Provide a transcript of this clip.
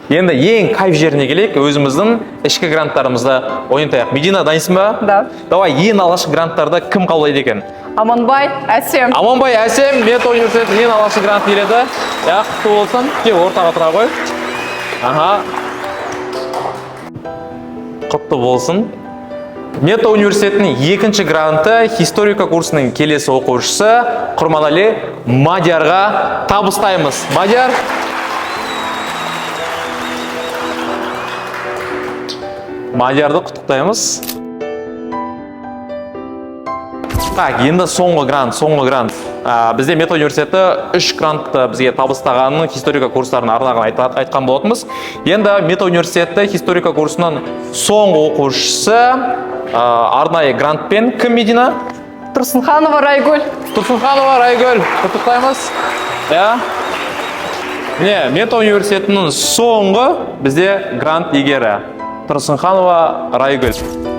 Енді ең кайф жеріне келейік, өзіміздің ішкі гранттарымызды ойнатайық. Медина, дайынсың ба? Да. Давай, ең алғашқы гранттарды кім қабылдайды екен? Аманбай, Әсем. Аманбай, Әсем, Мета университетінің ең алғашқы грант келеді. Құтты болсын. Кел, ортаға тұра қой. Аха. Құтты болсын. Мета университетінің екінші гранты историка курсының келесі оқушысы Құрманали Мадиярға табыстаймыз. Мадияр. Мадиярды құттықтаймыз. Так, енді соңғы грант. Бізде Мета университеті 3 грантты бізге табыстағанын историка курстарын арнаған айтқан болатынбыз. Енді Мета университеті историка курсынан соңғы оқушысы арнайы грантпен кім, Медина? Тұрсынханова Райгүл. Тұрсынханова Райгүл, құттықтаймыз. Мета университетінің соңғы бізде грант егері Тұрсынханова Райгүл.